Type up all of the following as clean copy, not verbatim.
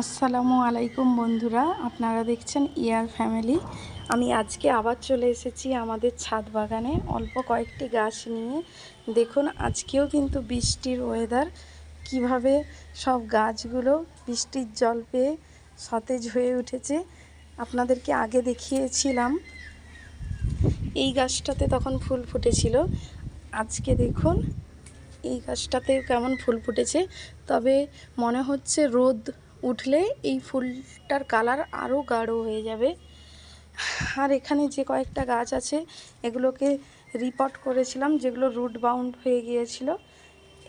আসসালামু আলাইকুম বন্ধুরা, আপনারা দেখছেন ইয়ার ফ্যামিলি। আমি আজকে আবার চলে এসেছি আমাদের ছাদ বাগানে অল্প কয়েকটি গাছ নিয়ে। দেখুন, আজকেও কিন্তু বৃষ্টির ওয়েদার, কিভাবে সব গাছগুলো বৃষ্টির জল পেয়ে সতেজ হয়ে উঠেছে। আপনাদেরকে আগে দেখিয়েছিলাম এই গাছটাতে তখন ফুল ফুটেছিল। আজকে দেখুন এই গাছটাতেও কেমন ফুল ফুটেছে, তবে মনে হচ্ছে রোদ উঠলে এই ফুলটার কালার আরও গাঢ় হয়ে যাবে। আর এখানে যে কয়েকটা গাছ আছে এগুলোকে রিপোর্ট করেছিলাম, যেগুলো রুট বাউন্ড হয়ে গিয়েছিল।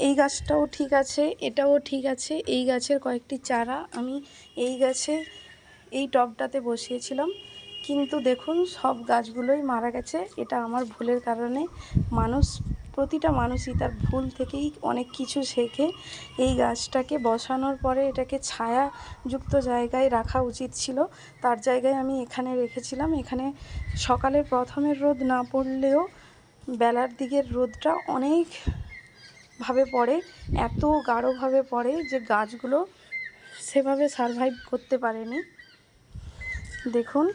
এই গাছটাও ঠিক আছে, এটাও ঠিক আছে। এই গাছের কয়েকটি চারা আমি এই টবটাতে বসিয়েছিলাম, কিন্তু দেখুন সব গাছগুলোই মারা গেছে। এটা আমার ভুলের কারণে। প্রতিটা মানুষই তার ভুল থেকেই অনেক কিছু শেখে। এই গাছটাকে বসানোর পরে এটাকে ছায়াযুক্ত জায়গায় রাখা উচিত ছিল, তার জায়গায় আমি এখানে রেখেছিলাম। এখানে সকালের প্রথমের রোদ না পড়লেও বেলার দিকের রোদটা অনেকভাবে পড়ে, এত গাঢ়ভাবে পড়ে যে গাছগুলো সেভাবে সারভাইভ করতে পারেনি। দেখুন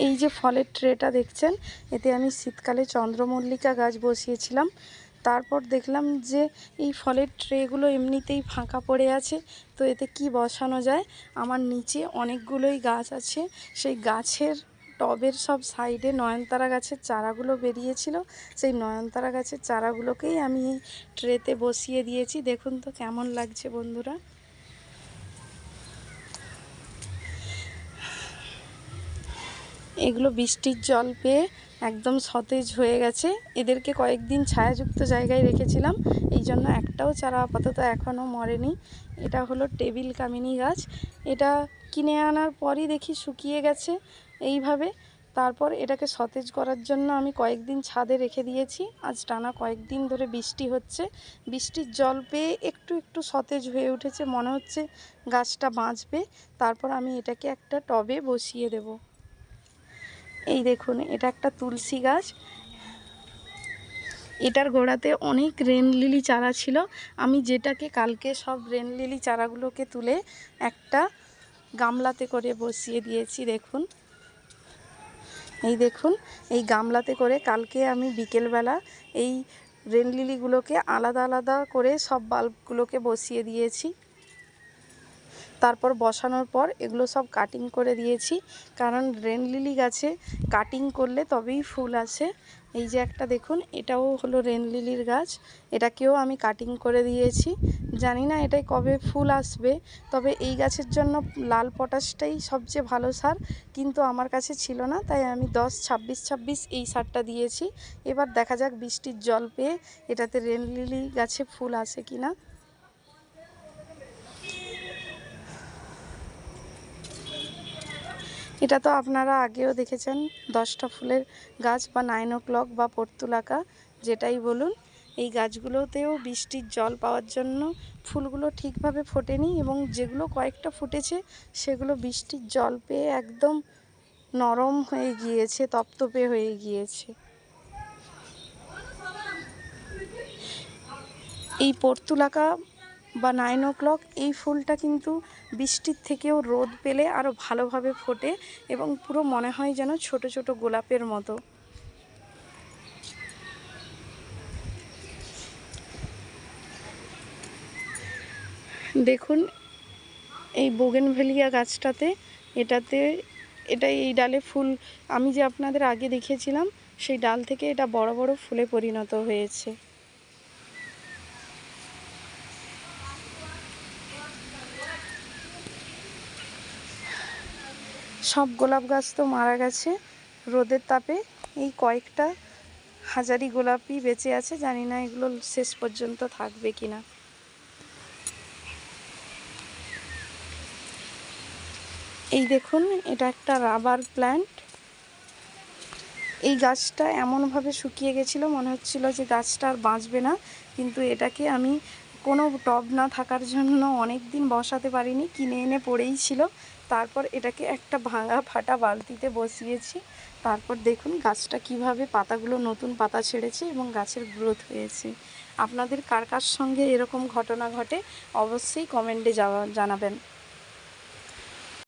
এই যে ফলের ট্রেটা দেখছেন, এতে আমি শীতকালে চন্দ্রমল্লিকা গাছ বসিয়েছিলাম। তারপর দেখলাম যে এই ফলের ট্রেগুলো এমনিতেই ফাঁকা পড়ে আছে, তো এতে কি বসানো যায়। আমার নিচে অনেকগুলোই গাছ আছে, সেই গাছের টবের সব সাইডে নয়নতারা গাছের চারাগুলো বেরিয়েছিল। সেই নয়নতারা গাছের চারাগুলোকেই আমি এই ট্রেতে বসিয়ে দিয়েছি। দেখুন তো কেমন লাগছে বন্ধুরা। এগুলো বৃষ্টির জল পেয়ে একদম সতেজ হয়ে গেছে। এদেরকে কয়েকদিন ছায়াযুক্ত জায়গায় রেখেছিলাম, এই জন্য একটাও চারা আপাতত এখনও মরেনি। এটা হলো টেবিল কামিনী গাছ। এটা কিনে আনার পরই দেখি শুকিয়ে গেছে এইভাবে। তারপর এটাকে সতেজ করার জন্য আমি কয়েকদিন ছাদে রেখে দিয়েছি। আজ টানা কয়েকদিন ধরে বৃষ্টি হচ্ছে, বৃষ্টির জল পেয়ে একটু একটু সতেজ হয়ে উঠেছে, মনে হচ্ছে গাছটা বাঁচবে। তারপর আমি এটাকে একটা টবে বসিয়ে দেব। এই দেখুন, এটা একটা তুলসী গাছ। এটার গোড়াতে অনেক রেন লিলি চারা ছিল। আমি যেটাকে কালকে সব রেন লিলি চারাগুলোকে তুলে একটা গামলাতে করে বসিয়ে দিয়েছি। দেখুন, দেখুন এই গামলাতে করে কালকে আমি বিকেলবেলা এই রেন লিলিগুলোকে আলাদা আলাদা করে সব বাল্বগুলোকে বসিয়ে দিয়েছি। তারপর বসানোর পর এগুলো সব কাটিং করে দিয়েছি, কারণ রেন লিলি গাছে কাটিং করলে তবেই ফুল আসে। এই যে একটা দেখুন, এটাও হলো রেন লিলির গাছ, এটাকেও আমি কাটিং করে দিয়েছি। জানি না এটাই কবে ফুল আসবে, তবে এই গাছের জন্য লাল পটাশটাই সবচেয়ে ভালো সার, কিন্তু আমার কাছে ছিল না, তাই আমি 10-26-26 এই সারটা দিয়েছি। এবার দেখা যাক বৃষ্টির জল পেয়ে এটাতে রেন লিলি গাছে ফুল আসে কিনা। এটা তো আপনারা আগেও দেখেছেন, 10টা ফুলের গাছ বা 9 o'clock বা পর্তুলাকা, যেটাই বলুন। এই গাছগুলোতেও বৃষ্টির জল পাওয়ার জন্য ফুলগুলো ঠিকভাবে ফোটেনি, এবং যেগুলো কয়েকটা ফুটেছে সেগুলো বৃষ্টির জল পেয়ে একদম নরম হয়ে গিয়েছে, তপতপে হয়ে গিয়েছে। এই পর্তুলাকা বা 9 o'clock এই ফুলটা কিন্তু বৃষ্টির থেকেও রোদ পেলে আরও ভালোভাবে ফোটে, এবং পুরো মনে হয় যেন ছোট ছোট গোলাপের মতো। দেখুন এই বোগেনভেলিয়া গাছটাতে, এটা এই ডালে ফুল আমি যে আপনাদের আগে দেখিয়েছিলাম, সেই ডাল থেকে এটা বড় বড় ফুলে পরিণত হয়েছে। সব গোলাপ গাছ তো মারা গেছে রোদের তাপে, এই কয়েকটা হাজারি গোলাপই বেঁচে আছে। জানি না এগুলো শেষ পর্যন্ত থাকবে কিনা। এই দেখুন, এটা একটা রাবার প্ল্যান্ট। এই গাছটা এমনভাবে শুকিয়ে গেছিলো, মনে হচ্ছিল যে গাছটা আর বাঁচবে না, কিন্তু এটাকে আমি কোনো টব না থাকার জন্য অনেক দিন বসাতে পারিনি, কিনে এনে পড়েই ছিল। তারপর এটাকে একটা ভাঙা ফাটা বালতিতে বসিয়েছি। তারপর দেখুন গাছটা কিভাবে পাতাগুলো নতুন পাতা ছেড়েছে এবং গাছের গ্রোথ হয়েছে। আপনাদের কার কার সঙ্গে এরকম ঘটনা ঘটে অবশ্যই কমেন্টে জানাবেন।